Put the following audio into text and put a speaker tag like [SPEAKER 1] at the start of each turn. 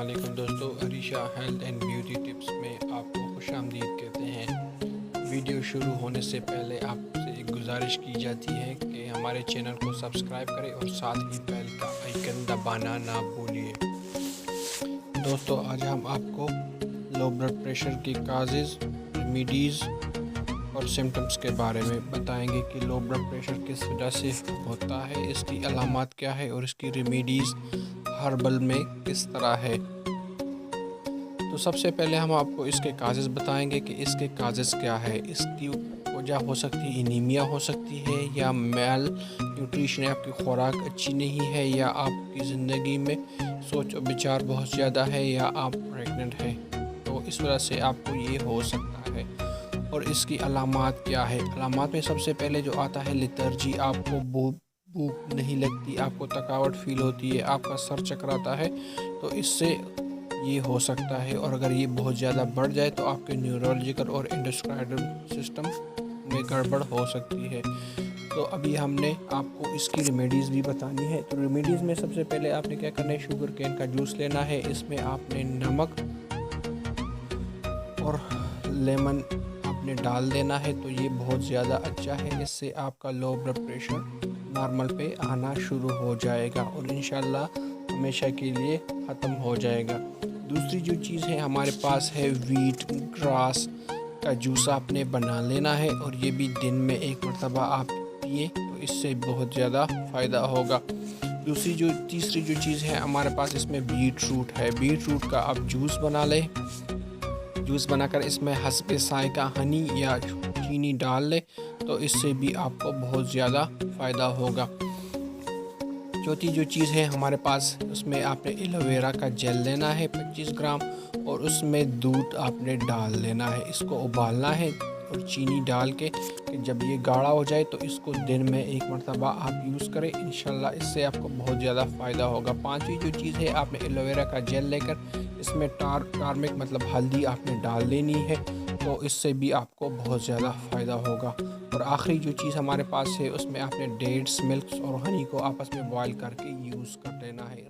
[SPEAKER 1] अस्सलामुअलैकुम दोस्तों, Arisha health and beauty tips में आपको खुशामदीद कहते हैं। वीडियो शुरू होने से पहले आपसे एक गुजारिश की जाती है कि हमारे चैनल को सब्सक्राइब करें और साथ ही बेल का आइकन दबाना ना भूलिए। दोस्तों, आज हम आपको लो ब्लड प्रेशर की काजेज़, रेमेडीज़ और सिम्टम्स के बारे में बताएंगे कि लो ब्लड प्रेशर किस वजह से होता है, इसकी अलामात क्या है और इसकी रेमेडीज़ हर्बल में किस तरह है। तो सबसे पहले हम आपको इसके काजेज़ बताएंगे कि इसके काजेज़ क्या है। इसकी वजह हो सकती है एनीमिया हो सकती है, या मेल न्यूट्रिशन, आपकी खुराक अच्छी नहीं है, या आपकी ज़िंदगी में सोच और विचार बहुत ज़्यादा है, या आप प्रेग्नेंट हैं, तो इस वजह से आपको ये हो सकता है। और इसकी अलामात क्या है। अलामात में सबसे पहले जो आता है लेथर्जी, आपको भूख नहीं लगती, आपको थकावट फील होती है, आपका सर चकराता है, तो इससे ये हो सकता है। और अगर ये बहुत ज़्यादा बढ़ जाए तो आपके न्यूरोलॉजिकल और एंडोक्राइन सिस्टम में गड़बड़ हो सकती है। तो अभी हमने आपको इसकी रेमेडीज़ भी बतानी है। तो रेमेडीज़ में सबसे पहले आपने क्या करना है, शुगर केन का जूस लेना है। इसमें आपने नमक और लेमन आपने डाल देना है, तो ये बहुत ज़्यादा अच्छा है। इससे आपका लो ब्लड प्रेशर नॉर्मल पे आना शुरू हो जाएगा और इंशाल्लाह हमेशा के लिए ख़त्म हो जाएगा। दूसरी जो चीज़ है हमारे पास है वीट ग्रास का जूस आपने बना लेना है, और ये भी दिन में एक मरतबा आप पिए तो इससे बहुत ज़्यादा फ़ायदा होगा। तीसरी जो चीज़ है हमारे पास, इसमें बीट रूट है। बीट रूट का आप जूस बना लें। जूस बनाकर इसमें हस्बे जायका हनी या चीनी डाल लें, तो इससे भी आपको बहुत ज़्यादा फ़ायदा होगा। चौथी जो चीज़ है हमारे पास, उसमें आपने एलोवेरा का जेल लेना है 25 ग्राम, और उसमें दूध आपने डाल लेना है। इसको उबालना है और चीनी डाल के कि जब ये गाढ़ा हो जाए तो इसको दिन में एक मरतबा आप यूज़ करें। इंशाल्लाह इससे आपको बहुत ज़्यादा फ़ायदा होगा। पांचवी जो चीज़ है, आपने एलोवेरा का जेल लेकर इसमें टार्मिक मतलब हल्दी आपने डाल लेनी है, तो इससे भी आपको बहुत ज़्यादा फ़ायदा होगा। और आखिरी जो चीज़ हमारे पास है, उसमें आपने डेट्स, मिल्क और हनी को आपस में बॉयल करके यूज़ कर लेना है।